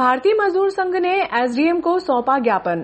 भारतीय मजदूर संघ ने एसडीएम को सौंपा ज्ञापन।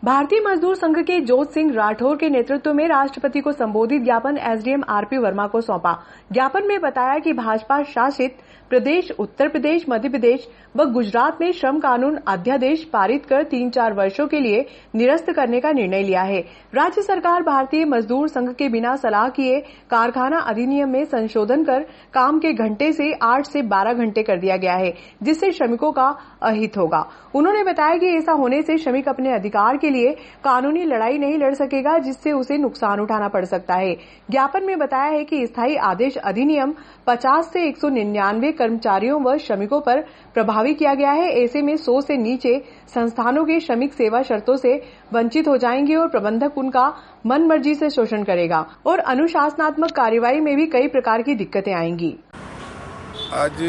भारतीय मजदूर संघ के जोत सिंह राठौर के नेतृत्व में राष्ट्रपति को संबोधित ज्ञापन एसडीएम आरपी वर्मा को सौंपा। ज्ञापन में बताया कि भाजपा शासित प्रदेश उत्तर प्रदेश, मध्य प्रदेश व गुजरात में श्रम कानून अध्यादेश पारित कर 3-4 वर्षों के लिए निरस्त करने का निर्णय लिया है। राज्य सरकार भारतीय मजदूर संघ के बिना सलाह किए कारखाना अधिनियम में संशोधन कर काम के घंटे से 8 से 12 घंटे कर दिया गया है, जिससे श्रमिकों का अहित होगा। उन्होंने बताया कि ऐसा होने से श्रमिक अपने अधिकार के लिए कानूनी लड़ाई नहीं लड़ सकेगा, जिससे उसे नुकसान उठाना पड़ सकता है। ज्ञापन में बताया है कि स्थायी आदेश अधिनियम 50 से 199 कर्मचारियों व श्रमिकों पर प्रभावी किया गया है। ऐसे में 100 से नीचे संस्थानों के श्रमिक सेवा शर्तों से वंचित हो जाएंगे और प्रबंधक उनका मन मर्जी से शोषण करेगा और अनुशासनात्मक कार्यवाही में भी कई प्रकार की दिक्कतें आएंगी। आज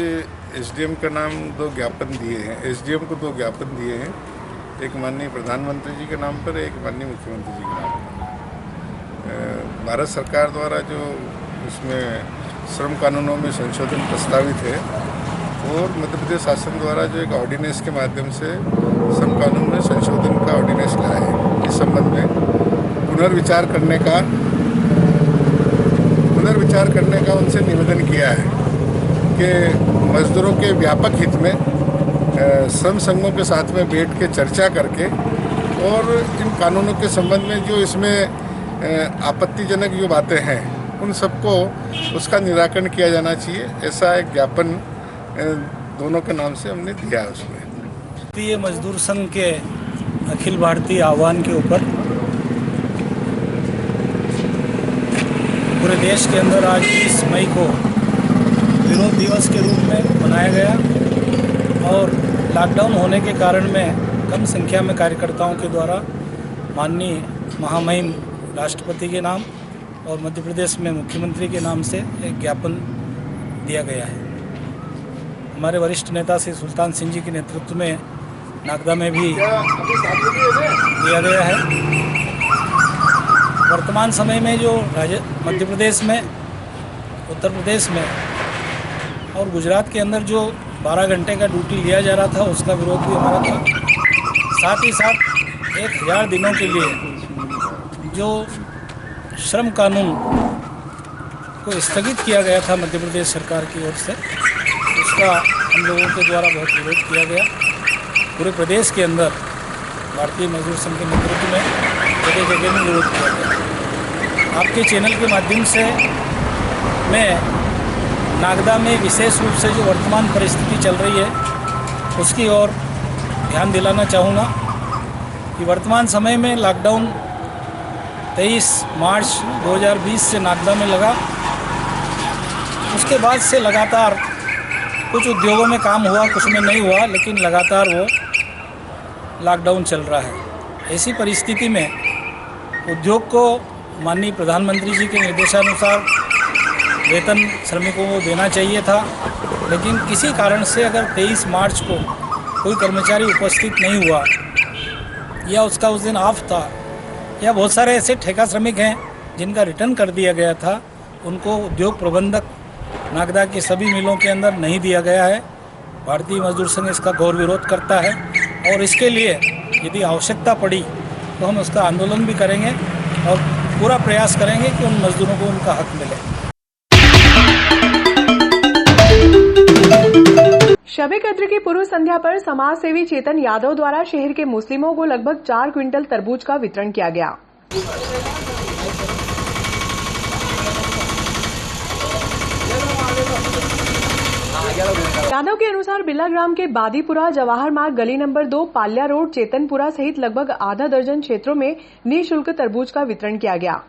एसडीएम का नाम 2 ज्ञापन दिए हैं। एसडीएम को 2 ज्ञापन दिए हैं, एक माननीय प्रधानमंत्री जी के नाम पर, एक माननीय मुख्यमंत्री जी के नाम पर। भारत सरकार द्वारा जो उसमें श्रम कानूनों में संशोधन प्रस्तावित है और मध्य प्रदेश शासन द्वारा जो एक ऑर्डिनेंस के माध्यम से श्रम कानून में संशोधन का ऑर्डिनेंस लाया है, इस संबंध में पुनर्विचार करने का उनसे निवेदन किया है कि मजदूरों के व्यापक हित में श्रम संघों के साथ में बैठ के चर्चा करके और इन कानूनों के संबंध में जो इसमें आपत्तिजनक जो बातें हैं उन सबको उसका निराकरण किया जाना चाहिए। ऐसा एक ज्ञापन दोनों के नाम से हमने दिया है। उसमें भारतीय मजदूर संघ के अखिल भारतीय आह्वान के ऊपर पूरे देश के अंदर आज 20 मई को विरोध दिवस के रूप में मनाया गया और लॉकडाउन होने के कारण में कम संख्या में कार्यकर्ताओं के द्वारा माननीय महामहिम राष्ट्रपति के नाम और मध्य प्रदेश में मुख्यमंत्री के नाम से एक ज्ञापन दिया गया है। हमारे वरिष्ठ नेता श्री सुल्तान सिंह जी के नेतृत्व में नागदा में भी दिया गया है। वर्तमान समय में जो मध्य प्रदेश में, उत्तर प्रदेश में और गुजरात के अंदर जो 12 घंटे का ड्यूटी लिया जा रहा था, उसका विरोध भी हमारा था। साथ ही साथ 1000 दिनों के लिए जो श्रम कानून को स्थगित किया गया था मध्य प्रदेश सरकार की ओर से, उसका हम लोगों के द्वारा बहुत विरोध किया गया। पूरे प्रदेश के अंदर भारतीय मजदूर संघ के नेतृत्व में जगह जगह में विरोध किया गया। आपके चैनल के माध्यम से मैं नागदा में विशेष रूप से जो वर्तमान परिस्थिति चल रही है उसकी ओर ध्यान दिलाना चाहूँगा कि वर्तमान समय में लॉकडाउन 23 मार्च 2020 से नागदा में लगा। उसके बाद से लगातार कुछ उद्योगों में काम हुआ, कुछ में नहीं हुआ, लेकिन लगातार वो लॉकडाउन चल रहा है। ऐसी परिस्थिति में उद्योग को माननीय प्रधानमंत्री जी के निर्देशानुसार वेतन श्रमिकों को देना चाहिए था, लेकिन किसी कारण से अगर 23 मार्च को कोई कर्मचारी उपस्थित नहीं हुआ या उसका उस दिन ऑफ था या बहुत सारे ऐसे ठेका श्रमिक हैं जिनका रिटर्न कर दिया गया था, उनको उद्योग प्रबंधक नागदा के सभी मिलों के अंदर नहीं दिया गया है। भारतीय मजदूर संघ इसका घोर विरोध करता है और इसके लिए यदि आवश्यकता पड़ी तो हम उसका आंदोलन भी करेंगे और पूरा प्रयास करेंगे कि उन मजदूरों को उनका हक मिले। शबे कद्र की पूर्व संध्या पर समाज सेवी चेतन यादव द्वारा शहर के मुस्लिमों को लगभग 4 क्विंटल तरबूज का वितरण किया गया। यादव के अनुसार बिल्ला ग्राम के बादीपुरा, जवाहर मार्ग, गली नंबर 2, पाल्या रोड, चेतनपुरा सहित लगभग आधा दर्जन क्षेत्रों में निःशुल्क तरबूज का वितरण किया गया।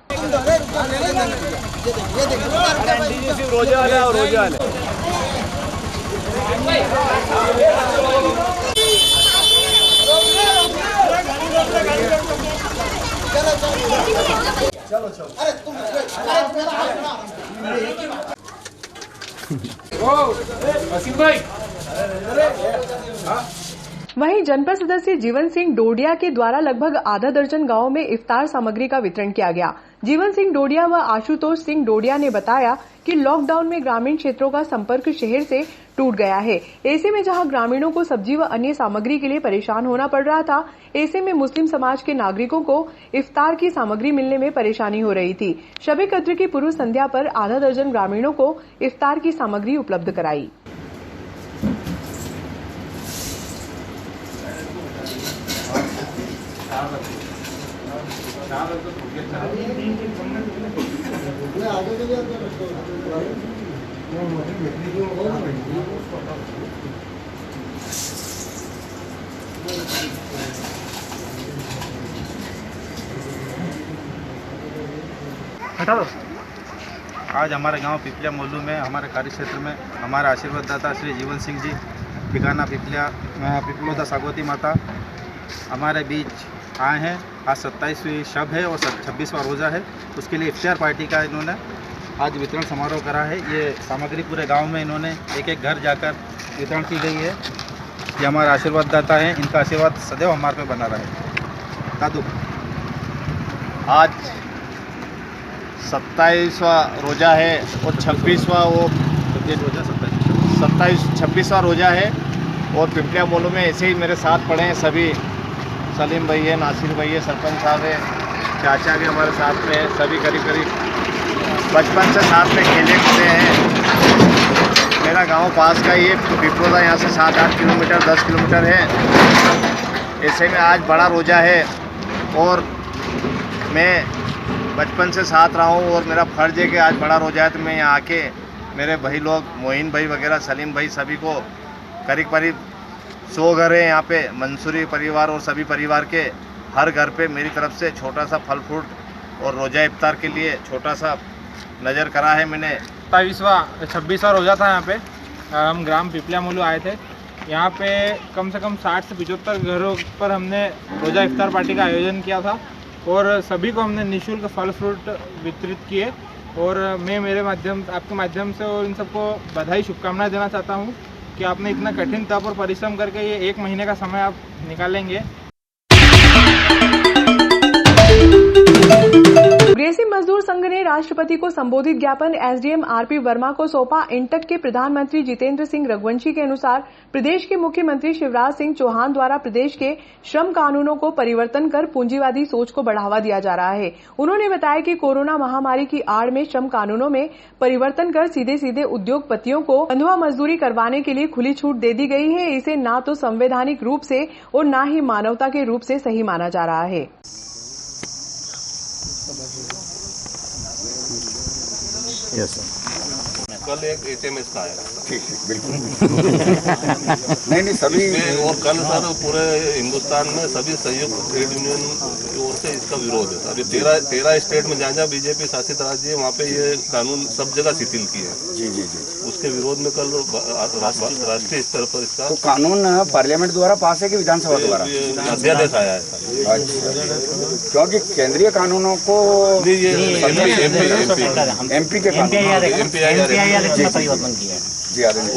वहीं जनपद सदस्य जीवन सिंह डोडिया के द्वारा लगभग आधा दर्जन गांवों में इफ्तार सामग्री का वितरण किया गया। जीवन सिंह डोडिया व आशुतोष सिंह डोडिया ने बताया कि लॉकडाउन में ग्रामीण क्षेत्रों का संपर्क शहर से टूट गया है। ऐसे में जहां ग्रामीणों को सब्जी व अन्य सामग्री के लिए परेशान होना पड़ रहा था, ऐसे में मुस्लिम समाज के नागरिकों को इफ्तार की सामग्री मिलने में परेशानी हो रही थी। शब ए कद्र की पूर्व संध्या पर आधा दर्जन ग्रामीणों को इफ्तार की सामग्री उपलब्ध कराई। आज हमारे गांव पिपलिया मोलू में हमारे कार्य क्षेत्र में हमारे आशीर्वाद दाता श्री जीवन सिंह जी ठिकाना पिपलोदा सागवती माता हमारे बीच आए हैं। आज 27वीं शब है और 26वां रोज़ा है। उसके लिए इफ्तार पार्टी का इन्होंने आज वितरण समारोह करा है। ये सामग्री पूरे गांव में इन्होंने एक एक घर जाकर वितरण की गई है। ये हमारे आशीर्वाद दाता हैं, इनका आशीर्वाद सदैव हमारे पे बना रहे। दादू, आज 27वां रोज़ा है और 26वां रोज़ा 26वां रोज़ा है और पिपलिया मोलू में ऐसे ही मेरे साथ पढ़े हैं सभी। सलीम भाई है, नासिर भाई है, सरपंच साहब है, चाचा भी हमारे साथ में है। सभी करीब बचपन से साथ में खेले कूदे हैं। मेरा गांव पास का ये पिपलोदा यहाँ से 7-8 किलोमीटर 10 किलोमीटर है। ऐसे में आज बड़ा रोज़ा है और मैं बचपन से साथ रहा हूँ और मेरा फ़र्ज है कि आज बड़ा रोज़ा है तो मैं यहाँ आके मेरे भाई लोग मोइन भाई वगैरह सलीम भाई सभी को करीब 100 घर है यहाँ पे। मंसूरी परिवार और सभी परिवार के हर घर पे मेरी तरफ से छोटा सा फल फ्रूट और रोज़ा इफ्तार के लिए छोटा सा नज़र करा है मैंने। 26वां रोज़ा था यहाँ पे। हम ग्राम पिपलिया मोलू आए थे। यहाँ पे कम से कम 60 से 75 घरों पर हमने रोज़ा इफ्तार पार्टी का आयोजन किया था और सभी को हमने निःशुल्क फल फ्रूट वितरित किए। और मैं आपके माध्यम से और इन सबको बधाई शुभकामनाएं देना चाहता हूँ कि आपने इतना कठिन तप और परिश्रम करके ये 1 महीने का समय आप निकालेंगे। प्रोग्रेसिव मजदूर संघ ने राष्ट्रपति को संबोधित ज्ञापन एसडीएम आरपी वर्मा को सौंपा। इंटक के प्रधानमंत्री जितेंद्र सिंह रघुवंशी के अनुसार प्रदेश के मुख्यमंत्री शिवराज सिंह चौहान द्वारा प्रदेश के श्रम कानूनों को परिवर्तन कर पूंजीवादी सोच को बढ़ावा दिया जा रहा है। उन्होंने बताया कि कोरोना महामारी की आड़ में श्रम कानूनों में परिवर्तन कर सीधे सीधे उद्योगपतियों को बंधुआ मजदूरी करवाने के लिए खुली छूट दे दी गई है। इसे न तो संवैधानिक रूप से और न ही मानवता के रूप से सही माना जा रहा है। यस सर, कल एक HMS का आया। ठीक बिल्कुल। नहीं सभी और कल सर पूरे हिंदुस्तान में सभी संयुक्त ट्रेड यूनियन की ओर से इसका विरोध है। अभी 13 स्टेट में जहाँ बीजेपी शासित राज्य है वहाँ पे ये कानून सब जगह शिथिल किए हैं। जी। उसके विरोध में कल राष्ट्रीय स्तर पर इसका तो कानून पार्लियामेंट द्वारा पास है कि विधानसभा द्वारा अध्यादेश आया है। क्योंकि केंद्रीय कानूनों को एमपी के परिवर्तन किया है।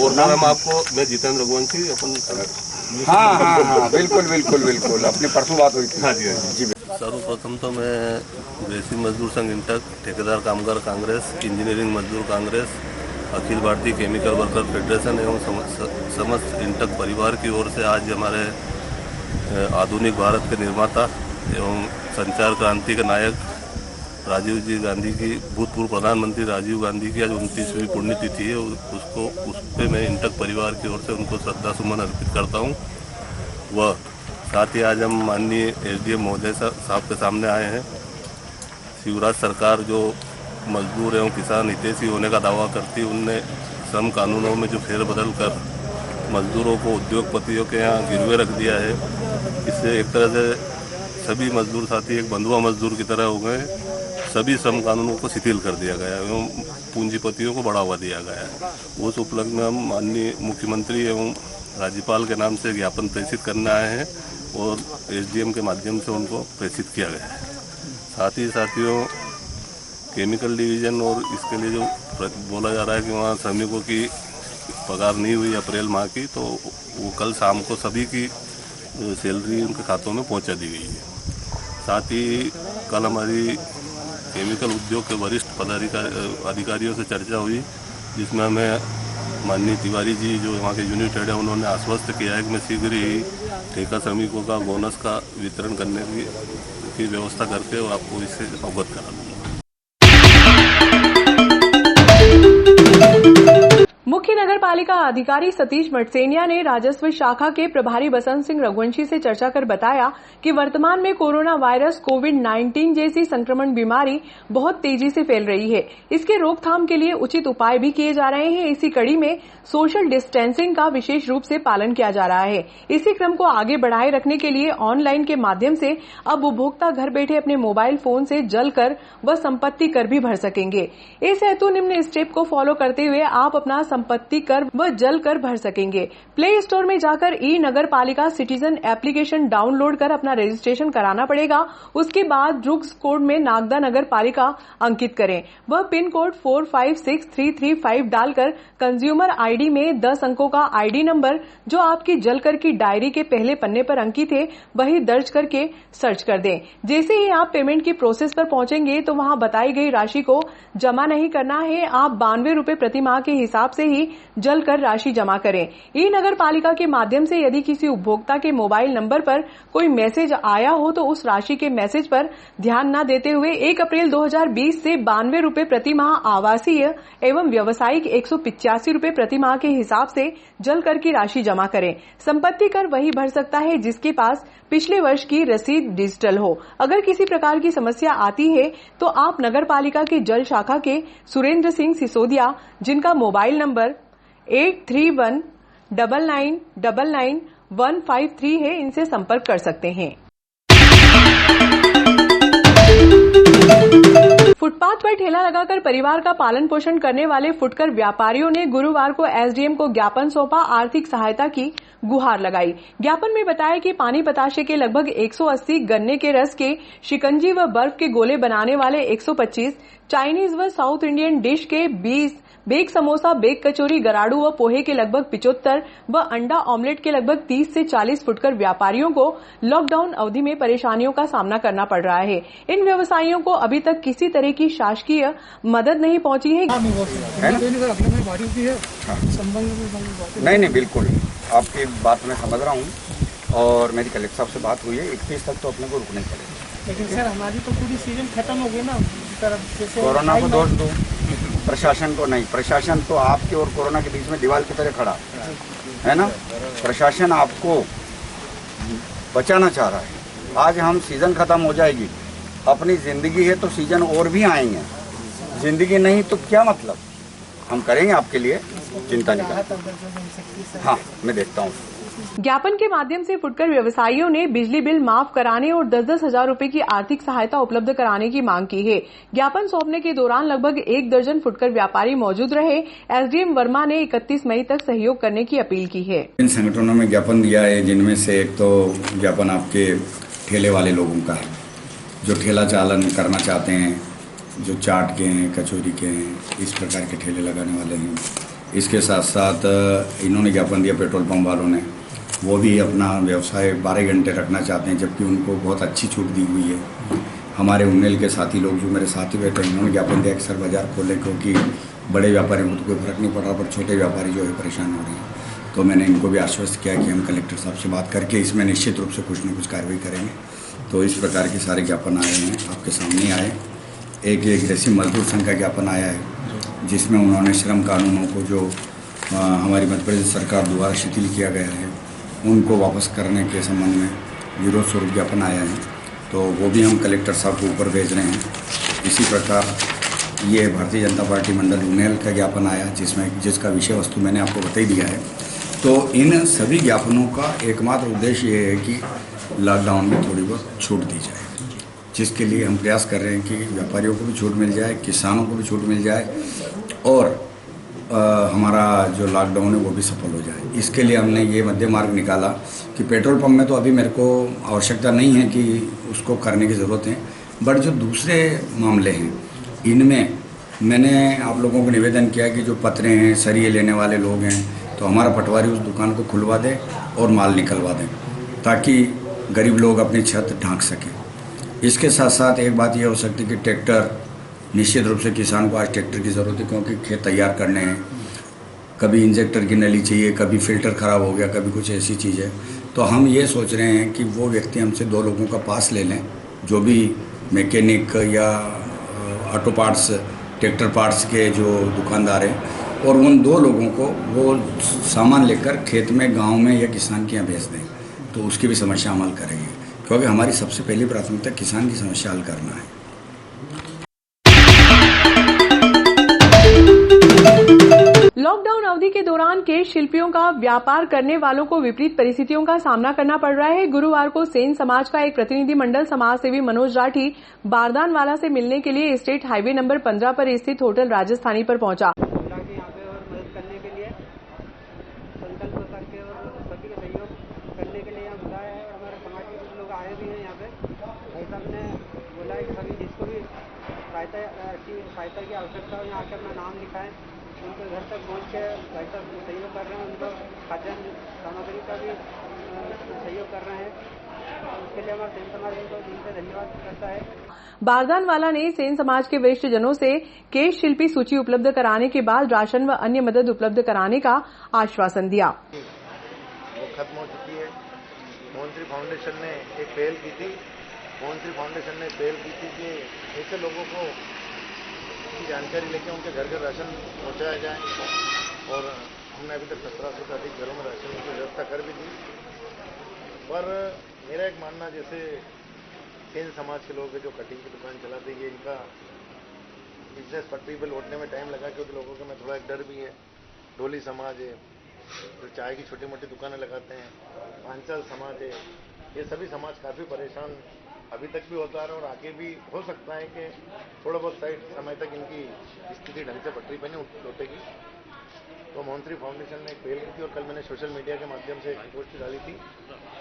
और नाम आपको मैं जितेंद्र रघुवंशी अपन। हाँ बिल्कुल अपनी परसों बात हुई थी। हाँ जी। सर्वप्रथम तो मैं प्रोग्रेसिव मजदूर संघ इंटक, ठेकेदार कामगार कांग्रेस, इंजीनियरिंग मजदूर Congress, Akhil Bharatiya chemical worker federation एवं समस्त इंटक परिवार की ओर से आज हमारे आधुनिक भारत के निर्माता एवं संचार क्रांति के नायक राजीव जी गांधी की, भूतपूर्व प्रधानमंत्री राजीव गांधी की आज 29वीं पुण्यतिथि है। उस पर मैं इंटक परिवार की ओर से उनको श्रद्धा सुमन अर्पित करता हूँ। वह साथ ही आज हम माननीय एसडीएम महोदय साहब के सामने आए हैं। शिवराज सरकार जो मजदूर एवं किसान हितैषी होने का दावा करती, उनने श्रम कानूनों में जो फेरबदल कर मजदूरों को उद्योगपतियों के यहाँ गिरवे रख दिया है, इससे एक तरह से सभी मजदूर साथी एक बंधुआ मजदूर की तरह हो गए। सभी श्रम कानूनों को शिथिल कर दिया गया है एवं पूंजीपतियों को बढ़ावा दिया गया है। उस उपलक्ष्य में हम माननीय मुख्यमंत्री एवं राज्यपाल के नाम से ज्ञापन प्रेषित करने आए हैं और एसडीएम के माध्यम से उनको प्रेषित किया गया है। साथ ही साथियों, केमिकल डिवीज़न और इसके लिए जो बोला जा रहा है कि वहाँ श्रमिकों की पगार नहीं हुई अप्रैल माह की, तो वो कल शाम को सभी की सैलरी उनके खातों में पहुंचा दी गई है। साथ ही कल हमारी केमिकल उद्योग के वरिष्ठ अधिकारियों से चर्चा हुई, जिसमें हमें माननीय तिवारी जी जो वहाँ के यूनिट हेड है उन्होंने आश्वस्त किया है कि मैं शीघ्र ही ठेका श्रमिकों का बोनस का वितरण करने की व्यवस्था करके और आपको इससे अवगत करा दूँगा। मुख्य नगर पालिका अधिकारी सतीश मटसेनिया ने राजस्व शाखा के प्रभारी बसंत सिंह रघुवंशी से चर्चा कर बताया कि वर्तमान में कोरोना वायरस कोविड-19 जैसी संक्रमण बीमारी बहुत तेजी से फैल रही है। इसके रोकथाम के लिए उचित उपाय भी किए जा रहे हैं। इसी कड़ी में सोशल डिस्टेंसिंग का विशेष रूप से पालन किया जा रहा है। इसी क्रम को आगे बढ़ाए रखने के लिए ऑनलाइन के माध्यम से अब उपभोक्ता घर बैठे अपने मोबाइल फोन से जल कर व संपत्ति कर भी भर सकेंगे। इस हेतु निम्न स्टेप को फॉलो करते हुए आप अपना संपत्ति कर व जल कर भर सकेंगे। प्ले स्टोर में जाकर ई नगर पालिका सिटीजन एप्लीकेशन डाउनलोड कर अपना रजिस्ट्रेशन कराना पड़ेगा। उसके बाद रुक्स कोड में नागदा नगर पालिका अंकित करें। वह पिन कोड 456335 डालकर कंज्यूमर आईडी में 10 अंकों का आईडी नंबर जो आपकी जलकर की डायरी के पहले पन्ने पर अंकित है वही दर्ज करके सर्च कर दें। जैसे ही आप पेमेंट की प्रोसेस पर पहुंचेंगे तो वहां बताई गई राशि को जमा नहीं करना है। आप 92 रुपए प्रति माह के हिसाब से ही जल कर राशि जमा करें। ई नगर पालिका के माध्यम से यदि किसी उपभोक्ता के मोबाइल नंबर पर कोई मैसेज आया हो तो उस राशि के मैसेज पर ध्यान न देते हुए 1 अप्रैल 2020 से 92 रुपए प्रति माह आवासीय एवं व्यावसायिक 185 रुपए प्रति माह के हिसाब से जल कर की राशि जमा करें। संपत्ति कर वही भर सकता है जिसके पास पिछले वर्ष की रसीद डिजिटल हो। अगर किसी प्रकार की समस्या आती है तो आप नगर पालिका के जल शाखा के सुरेंद्र सिंह सिसोदिया, जिनका मोबाइल नंबर 8319999153 है, इनसे संपर्क कर सकते हैं। फुटपाथ पर ठेला लगाकर परिवार का पालन पोषण करने वाले फुटकर व्यापारियों ने गुरुवार को एसडीएम को ज्ञापन सौंपा, आर्थिक सहायता की गुहार लगाई। ज्ञापन में बताया कि पानी बताशे के लगभग 180, गन्ने के रस के शिकंजी व बर्फ के गोले बनाने वाले 125, चाइनीज व साउथ इंडियन डिश के 20, बेक समोसा, बेक कचौरी, गराड़ू व पोहे के लगभग 75 व अंडा ऑमलेट के लगभग 30 से 40 फुटकर व्यापारियों को लॉकडाउन अवधि में परेशानियों का सामना करना पड़ रहा है। इन व्यवसायियों को अभी तक किसी तरह की शासकीय मदद नहीं पहुंची है। नहीं, बिल्कुल आपकी बात मैं समझ रहा हूँ और मेरी कलेक्टर साहब से बात हुई है। 31 तक तो अपने को रुकना ही पड़ेगा। लेकिन सर हमारी तो पूरी सीजन खत्म हो गई ना। कोरोना को दोष दो, प्रशासन को नहीं। प्रशासन तो आपके और कोरोना के बीच में दीवार की तरह खड़ा है ना। प्रशासन आपको बचाना चाह रहा है। आज हम सीजन खत्म हो जाएगी, अपनी जिंदगी है तो सीजन और भी आएंगे। जिंदगी नहीं तो क्या मतलब। हम करेंगे आपके लिए, चिंता नहीं करें। हाँ, मैं देखता हूँ। ज्ञापन के माध्यम से फुटकर व्यवसायियों ने बिजली बिल माफ कराने और 10-10 हजार रुपए की आर्थिक सहायता उपलब्ध कराने की मांग की है। ज्ञापन सौंपने के दौरान लगभग 1 दर्जन फुटकर व्यापारी मौजूद रहे। एसडीएम वर्मा ने 31 मई तक सहयोग करने की अपील की है। इन संगठनों में ज्ञापन दिया है, जिनमें से एक तो ज्ञापन आपके ठेले वाले लोगों का है, जो ठेला चालन करना चाहते हैं, जो चाट के हैं, कचौरी के हैं, इस प्रकार के ठेले लगाने वाले हैं। इसके साथ साथ इन्होंने ज्ञापन दिया पेट्रोल पंप वालों ने, वो भी अपना व्यवसाय 12 घंटे रखना चाहते हैं, जबकि उनको बहुत अच्छी छूट दी हुई है। हमारे उन्नेल के साथी लोग जो मेरे साथी बैठे हैं, उन्होंने ज्ञापन दिया कि सर बाजार खोलें, क्योंकि बड़े व्यापारियों को तो कोई फर्क नहीं पड़ रहा, पर छोटे व्यापारी जो है परेशान हो रहे हैं। तो मैंने इनको भी आश्वस्त किया कि हम कलेक्टर साहब से बात करके इसमें निश्चित रूप से कुछ न कुछ कार्रवाई करेंगे। तो इस प्रकार के सारे ज्ञापन आए हैं, आपके सामने आए। एक गृहस्थ मजदूर संघ का ज्ञापन आया है, जिसमें उन्होंने श्रम कानूनों को जो हमारी मध्य प्रदेश सरकार द्वारा शिथिल किया गया है, उनको वापस करने के संबंध में विरोध स्वरूप ज्ञापन आया है। तो वो भी हम कलेक्टर साहब को ऊपर भेज रहे हैं। इसी प्रकार ये भारतीय जनता पार्टी मंडल उन्नेल का ज्ञापन आया, जिसका विषय वस्तु मैंने आपको बता ही दिया है। तो इन सभी ज्ञापनों का एकमात्र उद्देश्य ये है कि लॉकडाउन में थोड़ी बहुत छूट दी जाए, जिसके लिए हम प्रयास कर रहे हैं कि व्यापारियों को भी छूट मिल जाए, किसानों को भी छूट मिल जाए और हमारा जो लॉकडाउन है वो भी सफल हो जाए। इसके लिए हमने ये मध्य मार्ग निकाला कि पेट्रोल पंप में तो अभी मेरे को आवश्यकता नहीं है कि उसको करने की ज़रूरत है, बट जो दूसरे मामले हैं इनमें मैंने आप लोगों को निवेदन किया कि जो पतरे हैं, सरिये लेने वाले लोग हैं, तो हमारा पटवारी उस दुकान को खुलवा दे और माल निकलवा दें। ताकि गरीब लोग अपनी छत ढांक सकें। इसके साथ साथ एक बात यह हो सकती है कि ट्रैक्टर, निश्चित रूप से किसान को आज ट्रैक्टर की ज़रूरत है, क्योंकि खेत तैयार करने हैं। कभी इंजेक्टर की नली चाहिए, कभी फिल्टर ख़राब हो गया, कभी कुछ ऐसी चीज़ है। तो हम ये सोच रहे हैं कि वो व्यक्ति हमसे 2 लोगों का पास ले लें, जो भी मैकेनिक या ऑटो पार्ट्स, ट्रैक्टर पार्ट्स के जो दुकानदार हैं, और उन 2 लोगों को वो सामान लेकर खेत में, गांव में या किसान के यहाँ भेज दें, तो उसकी भी समस्या हम हल करेंगे, क्योंकि हमारी सबसे पहली प्राथमिकता किसान की समस्या हल करना है। लॉकडाउन अवधि के दौरान केश शिल्पियों का व्यापार करने वालों को विपरीत परिस्थितियों का सामना करना पड़ रहा है। गुरुवार को सेन समाज का एक प्रतिनिधिमंडल समाज सेवी मनोज राठी बारदानवाला से मिलने के लिए स्टेट हाईवे नंबर 15 पर स्थित होटल राजस्थानी पर पहुंचा। सहायता की आवश्यकता हो, यहाँ आकर अपना नाम लिखाएं, उनको घर तक पहुँच के भाई साहब सहयोग कर रहे हैं, उनको खाद्यान्न सामग्री का भी सहयोग कर रहे हैं। उसके लिए हमारा सेन समाज उनको दिल से धन्यवाद करता है। बारदानवाला ने सेन समाज के वरिष्ठ जनों से केश शिल्पी सूची उपलब्ध कराने के बाद राशन व अन्य मदद उपलब्ध कराने का आश्वासन दिया। वो खत्म हो चुकी है। मोहनश्री फाउंडेशन ने एक पहल की थी। मोहनश्री फाउंडेशन ने पहल की थी कि ऐसे लोगों को की जानकारी लेके उनके घर घर राशन पहुंचाया जाए, और हमने अभी तक 1700 से अधिक घरों में राशन की व्यवस्था कर भी दी। पर मेरा एक मानना, जैसे सेन समाज के लोग जो कटिंग की दुकान चलाते हैं, इनका बिजनेस पटरी पर लौटने में टाइम लगा, क्योंकि लोगों के में थोड़ा एक डर भी है। डोली समाज है जो चाय की छोटी मोटी दुकानें लगाते हैं, पांचाल समाज है, ये सभी समाज काफ़ी परेशान अभी तक भी होता है, और आगे भी हो सकता है कि थोड़ा बहुत समय तक इनकी स्थिति ढंग से पटरी पर नहीं लौटेगी। तो मोहनश्री फाउंडेशन ने एक पहल की थी, और कल मैंने सोशल मीडिया के माध्यम से एक पोस्ट डाली थी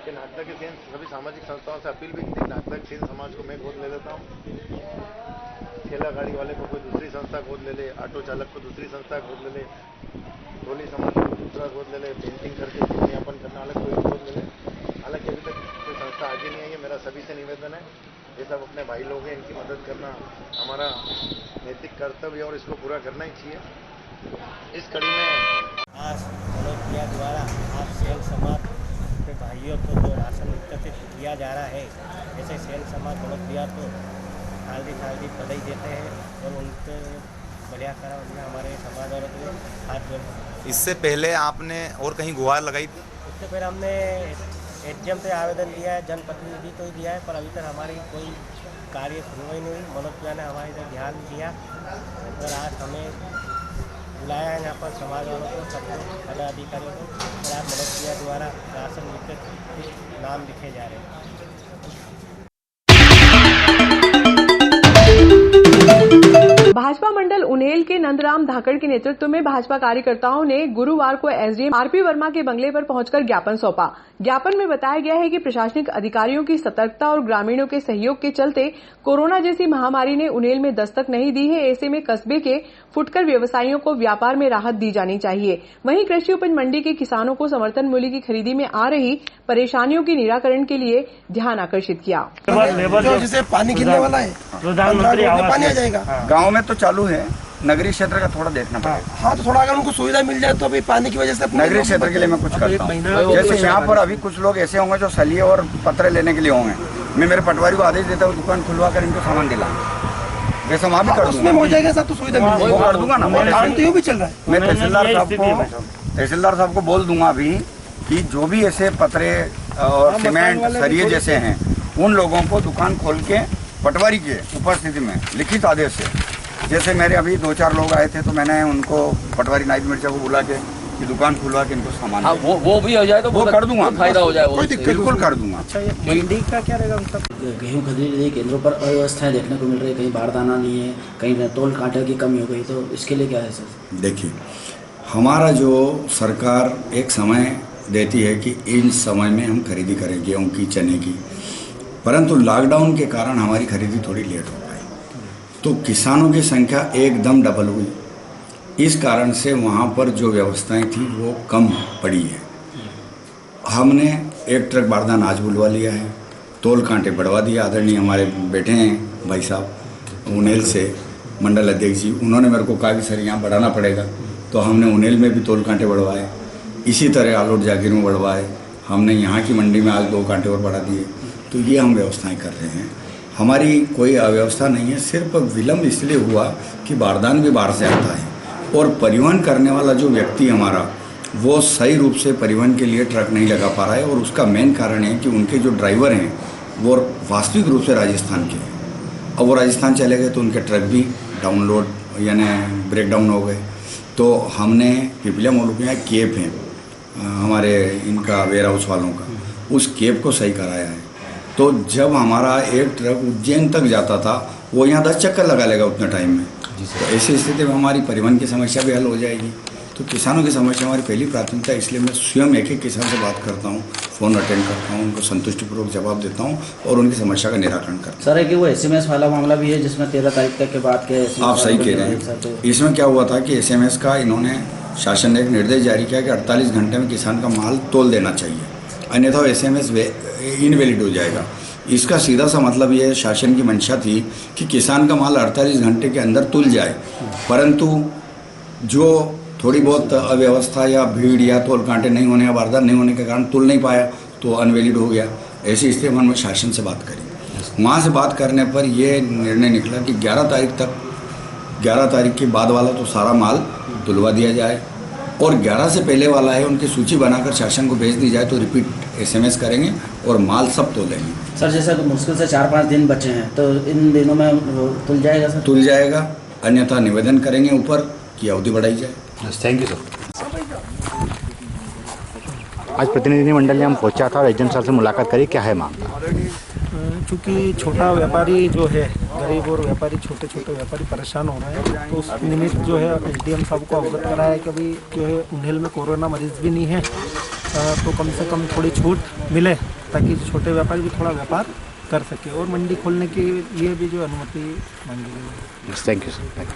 कि नागदा के सेन सभी सामाजिक संस्थाओं से अपील भी की थी, नागदा के सेन समाज को मैं गोद ले लेता हूँ। ठेला गाड़ी वाले को कोई दूसरी संस्था गोद ले ले, ऑटो चालक को दूसरी संस्था गोद ले ले, टोली समाज को दूसरा गोद ले ले, पेंटिंग करके जीवनयापन करने वाले कोई गोद ले ले। हालांकि अभी तक कोई संस्था आगे नहीं आई है। मेरा सभी से निवेदन है, ये सब अपने भाई लोग हैं, इनकी मदद करना हमारा नैतिक कर्तव्य है और इसको पूरा करना ही चाहिए। इस कड़ी में आज मनोज भैया द्वारा आज सेन समाज के भाइयों को जो राशन वितरित किया जा रहा है, ऐसे सेन समाज मनोज भैया को हार्दिक बधाई देते हैं, और उनके बढ़िया करा उन्होंने हमारे समाज वालों को हाथ जोड़। इससे पहले आपने और कहीं गुहार लगाई थी? इससे पहले हमने एडीएम पे आवेदन दिया है, जनप्रतिनिधि को ही दिया है, पर अभी तक हमारी कोई कार्य सुनवाई नहीं हुई। मनोज भैया ने हमारे इधर ध्यान दिया, और आज हमें बुलाया है यहाँ पर समाज वालों को, सबको, पदाधिकारियों को, और आज मनोज भैया द्वारा राशन वितरित नाम लिखे जा रहे हैं। भाजपा मंडल उनेल के नंदराम धाकड़ के नेतृत्व में भाजपा कार्यकर्ताओं ने गुरुवार को एसडीएम आरपी वर्मा के बंगले पर पहुंचकर ज्ञापन सौंपा। ज्ञापन में बताया गया है कि प्रशासनिक अधिकारियों की सतर्कता और ग्रामीणों के सहयोग के चलते कोरोना जैसी महामारी ने उनेल में दस्तक नहीं दी है। ऐसे में कस्बे के फुटकर व्यवसायियों को व्यापार में राहत दी जानी चाहिए। वहीं कृषि उपज मंडी के किसानों को समर्थन मूल्य की खरीदी में आ रही परेशानियों के निराकरण के लिए ध्यान आकर्षित किया। जैसे पानी गिरने वाला है, प्रधानमंत्री पानी आ जाएगा। गाँव में तो चालू है, नगरीय क्षेत्र का थोड़ा देखना पड़ेगा। हाँ, तो थोड़ा अगर उनको सुविधा मिल जाए तो अभी पानी की वजह से नगरीय क्षेत्र के लिए मैं कुछ करता हूँ। जैसे यहाँ पर अभी कुछ लोग ऐसे होंगे जो सलिए और पत्रे लेने के लिए होंगे, मैं मेरे पटवारी को आदेश देता हूँ दुकान खुलवा कर इनको सामान दिला, जैसे वहाँ भी कर दूंगा। हो जाएगा सब, तो सुविधा मिल जाएगी, वो कर दूंगा ना। तो भी चल रहा है। मैं तहसीलदार साहब को बोल दूंगा अभी कि जो भी ऐसे पतरे और सीमेंट सरिये जैसे हैं, उन लोगों को दुकान खोल के पटवारी के उपस्थिति में लिखित आदेश से, जैसे मेरे अभी 2-4 लोग आए थे तो मैंने उनको पटवारी नायब मिर्चा को बुला के कि दुकान खुलवा के इनको सामान वो भी हो जाए तो वो कर दूंगा, फायदा हो जाए, बिल्कुल कर दूंगा। अच्छा, ये मंडी का क्या रहेगा? मतलब गेहूँ खरीदने केंद्रों पर अव्यवस्थाएं देखने को मिल रही है, कहीं बारदाना नहीं है, कहीं तोल कांटे की कमी हो गई, तो इसके लिए क्या है सर? देखिए, हमारा जो सरकार एक समय देती है कि इन समय में हम खरीदी करें गेहूँ की, चने की, परंतु लॉकडाउन के कारण हमारी खरीदी थोड़ी लेट हो पाई, तो किसानों की संख्या एकदम डबल हुई। इस कारण से वहाँ पर जो व्यवस्थाएं थी वो कम पड़ी है। हमने एक ट्रक बारदाना आज बुलवा लिया है, तोल कांटे बढ़वा दिया। आदरणीय हमारे बैठे हैं भाई साहब उनेल से मंडल अध्यक्ष जी, उन्होंने मेरे को कहा कि सर यहाँ बढ़ाना पड़ेगा, तो हमने उनेल में भी तोल कांटे बढ़वाए। इसी तरह आलोट जागीर में बढ़वाए, हमने यहाँ की मंडी में आज 2 कांटे और बढ़ा दिए। तो ये हम व्यवस्थाएं कर रहे हैं। हमारी कोई अव्यवस्था नहीं है, सिर्फ विलम्ब इसलिए हुआ कि बारदान भी बाहर से आता है और परिवहन करने वाला जो व्यक्ति हमारा वो सही रूप से परिवहन के लिए ट्रक नहीं लगा पा रहा है। और उसका मेन कारण है कि उनके जो ड्राइवर हैं वो वास्तविक रूप से राजस्थान के हैं। अब वो राजस्थान चले गए तो उनके ट्रक भी डाउनलोड यानी ब्रेक डाउन हो गए। तो हमने पिपलिया मोलू के यहाँ केप हैं हमारे इनका वेयर हाउस वालों का, उस केप को सही कराया है। तो जब हमारा एक ट्रक उज्जैन तक जाता था वो यहाँ 10 चक्कर लगा लेगा उतने टाइम में। तो ऐसी स्थिति में हमारी परिवहन की समस्या भी हल हो जाएगी। तो किसानों की समस्या हमारी पहली प्राथमिकता है, इसलिए मैं स्वयं एक किसान से बात करता हूँ, फ़ोन अटेंड करता हूँ, उनको संतुष्टिपूर्वक जवाब देता हूँ और उनकी समस्या का निराकरण करता हूँ। सर है कि वो SMS वाला मामला भी है जिसमें 13 तारीख तक के बाद के आप सही कह रहे हैं। इसमें क्या हुआ था कि SMS का इन्होंने शासन ने एक निर्देश जारी किया कि 48 घंटे में किसान का माल तोल देना चाहिए, अन्यथा SMS इनवैलिड हो जाएगा। इसका सीधा सा मतलब ये शासन की मंशा थी कि किसान का माल 48 घंटे के अंदर तुल जाए, परंतु जो थोड़ी बहुत अव्यवस्था या भीड़ या तोल कांटे नहीं होने या बारदान नहीं होने के कारण तुल नहीं पाया तो अनवैलिड हो गया। ऐसी स्थिति में हमने शासन से बात करी। वहाँ से बात करने पर यह निर्णय निकला कि 11 तारीख के बाद वाला तो सारा माल तुलवा दिया जाए और 11 से पहले वाला है उनकी सूची बनाकर शासन को भेज दी जाए तो रिपीट SMS करेंगे और माल सब तोलेंगे। सर जैसा तो मुश्किल से 4-5 दिन बचे हैं तो इन दिनों में तुल जाएगा सर? तुल जाएगा, अन्यथा निवेदन करेंगे ऊपर की अवधि बढ़ाई जाए। Thank you sir. आज प्रतिनिधि मंडल में हम पहुंचा था और एजेंट साहब से मुलाकात करी, क्या है मामला? चूँकि छोटा व्यापारी जो है, गरीब और व्यापारी छोटे व्यापारी परेशान हो रहे हैं, तो उस निमित्त जो है SDM साहब को अवगत कराया है कि अभी जो है उन्हेल में कोरोना मरीज भी नहीं है, तो कम से कम थोड़ी छूट मिले ताकि छोटे व्यापारी भी थोड़ा व्यापार कर सके और मंडी खोलने के लिए भी जो अनुमति मांगी गई है। Thank you sir. Thank you.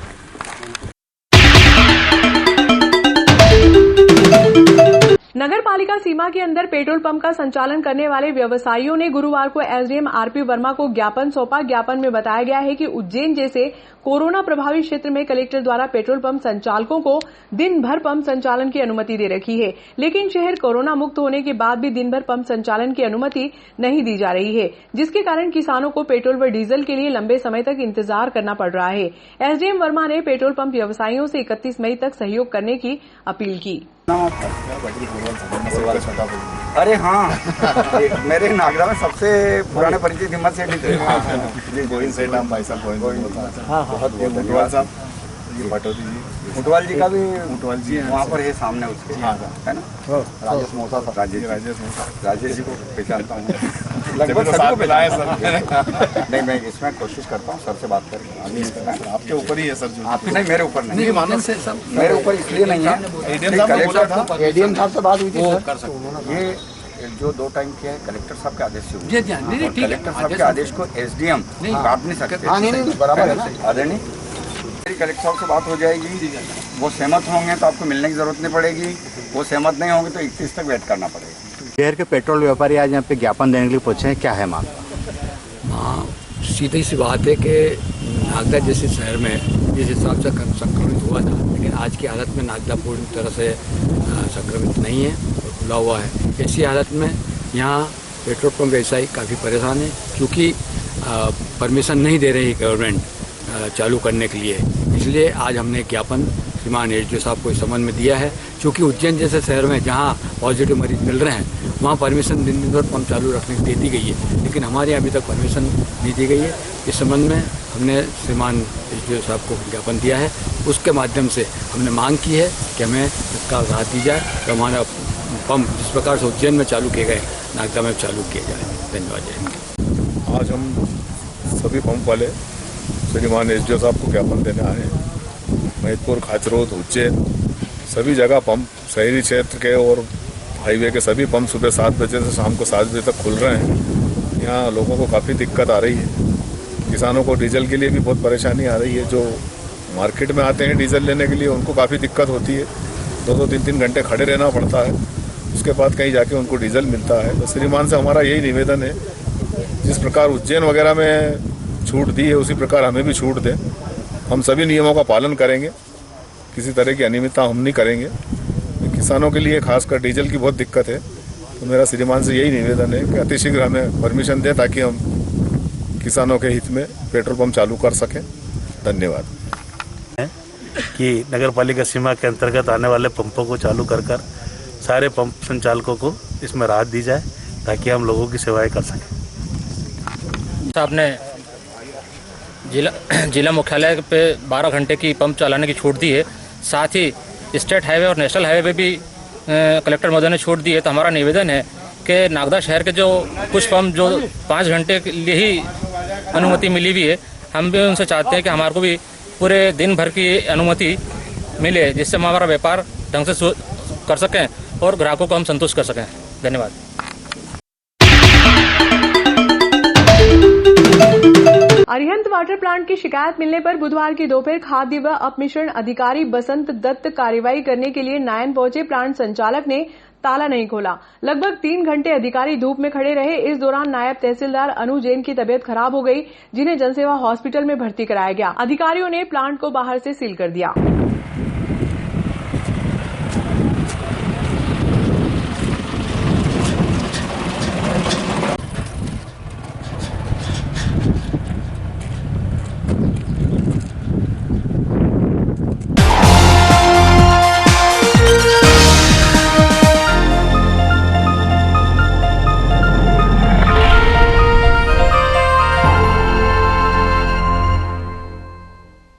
नगर पालिका सीमा के अंदर पेट्रोल पंप का संचालन करने वाले व्यवसायियों ने गुरुवार को SDM RP वर्मा को ज्ञापन सौंपा। ज्ञापन में बताया गया है कि उज्जैन जैसे कोरोना प्रभावित क्षेत्र में कलेक्टर द्वारा पेट्रोल पंप संचालकों को दिन भर पंप संचालन की अनुमति दे रखी है, लेकिन शहर कोरोना मुक्त होने के बाद भी दिन भर पंप संचालन की अनुमति नहीं दी जा रही है, जिसके कारण किसानों को पेट्रोल व डीजल के लिए लंबे समय तक इंतजार करना पड़ रहा है। SDM वर्मा ने पेट्रोल पंप व्यवसायियों से 31 मई तक सहयोग करने की अपील की। अरे हाँ मेरे नागरा में सबसे पुराने परिचित हिम्मत सेठ थे। गोविंद सेठ नाम भाई साहब बहुत मुटवाल साहब, मुटवाल जी का भी मुटवाल जी वहाँ पर है सामने उसके, है ना? राजेश मौसा था, राजेश जी को पहचानता हूँ लगभग सभी को पहचाना सर। नहीं मैं इसमें कोशिश करता हूँ सर से बात करके। आपके ऊपर ही है सर? आपके नहीं, मेरे ऊपर नहीं, मेरे ऊपर इसलिए नहीं है। ADM साहब से बात हुई थी सर, ये जो 2 टाइम के कलेक्टर साहब के आदेश से हुई, कलेक्टर साहब के आदेश को SDM काट नहीं सकते, बराबर है ना आदरणीय? कलेक्टर साहब से बात हो जाएगी, वो सहमत होंगे तो आपको मिलने की जरूरत नहीं पड़ेगी, वो सहमत नहीं होंगे तो 31 तक वेट करना पड़ेगा। शहर के पेट्रोल व्यापारी आज यहाँ पे ज्ञापन देने के लिए पहुँचे हैं, क्या है मामला? हाँ, सीधी सी बात है कि नागदा जैसे शहर में जिस हिसाब से संक्रमित हुआ था, लेकिन आज की हालत में नागदा पूरी तरह से संक्रमित नहीं है और खुला हुआ है। ऐसी हालत में यहाँ पेट्रोल पंप व्यवसायी काफ़ी परेशान है, क्योंकि परमिशन नहीं दे रही गवर्नमेंट चालू करने के लिए। इसलिए आज हमने ज्ञापन श्रीमान SDO साहब को इस संबंध में दिया है, क्योंकि उज्जैन जैसे शहर में जहां पॉजिटिव मरीज मिल रहे हैं वहां परमिशन दिन भर पंप चालू रखने की दे दी गई है, लेकिन हमारे अभी तक परमिशन नहीं दी गई है। इस संबंध में हमने श्रीमान SDO साहब को ज्ञापन दिया है, उसके माध्यम से हमने मांग की है कि हमें तत्काल राहत दी जाए तो हमारा पंप जिस प्रकार से उज्जैन में चालू किए गए नागदा में चालू किए जाए। धन्यवाद। आज हम सभी पंप वाले श्रीमान SDO साहब को ज्ञापन देने आए हैं। महिदपुर, खाचरोद, उज्जैन सभी जगह पंप शहरी क्षेत्र के और हाईवे के सभी पंप सुबह 7 बजे से शाम को 7 बजे तक खुल रहे हैं। यहाँ लोगों को काफ़ी दिक्कत आ रही है, किसानों को डीजल के लिए भी बहुत परेशानी आ रही है। जो मार्केट में आते हैं डीजल लेने के लिए उनको काफ़ी दिक्कत होती है, 2-2, 3-3 घंटे खड़े रहना पड़ता है। उसके बाद कहीं जाके उनको डीजल मिलता है। तो श्रीमान से हमारा यही निवेदन है, जिस प्रकार उज्जैन वगैरह में छूट दी है उसी प्रकार हमें भी छूट दें। हम सभी नियमों का पालन करेंगे, किसी तरह की अनियमितता हम नहीं करेंगे। किसानों के लिए खासकर डीजल की बहुत दिक्कत है, तो मेरा श्रीमान से यही निवेदन है कि अतिशीघ्र हमें परमिशन दें ताकि हम किसानों के हित में पेट्रोल पंप चालू कर सकें। धन्यवाद। कि नगर पालिका सीमा के अंतर्गत आने वाले पंपों को चालू कर सारे पंप संचालकों को इसमें राहत दी जाए ताकि हम लोगों की सेवाएं कर सकें। साहब ने जिला मुख्यालय पे 12 घंटे की पंप चलाने की छूट दी है। साथ ही स्टेट हाईवे और नेशनल हाईवे पे भी कलेक्टर महोदय ने छूट दी है। तो हमारा निवेदन है कि नागदा शहर के जो कुछ पंप जो 5 घंटे के लिए ही अनुमति मिली हुई है, हम भी उनसे चाहते हैं कि हमारे को भी पूरे दिन भर की अनुमति मिले, जिससे हम हमारा व्यापार ढंग से कर सकें और ग्राहकों को हम संतुष्ट कर सकें। धन्यवाद। अरिहंत वाटर प्लांट की शिकायत मिलने पर बुधवार की दोपहर खाद्य व अपमिश्रण अधिकारी बसंत दत्त कार्रवाई करने के लिए नायन पहुंचे। प्लांट संचालक ने ताला नहीं खोला। लगभग 3 घंटे अधिकारी धूप में खड़े रहे। इस दौरान नायब तहसीलदार अनु जैन की तबीयत खराब हो गई, जिन्हें जनसेवा हॉस्पिटल में भर्ती कराया गया। अधिकारियों ने प्लांट को बाहर से सील कर दिया।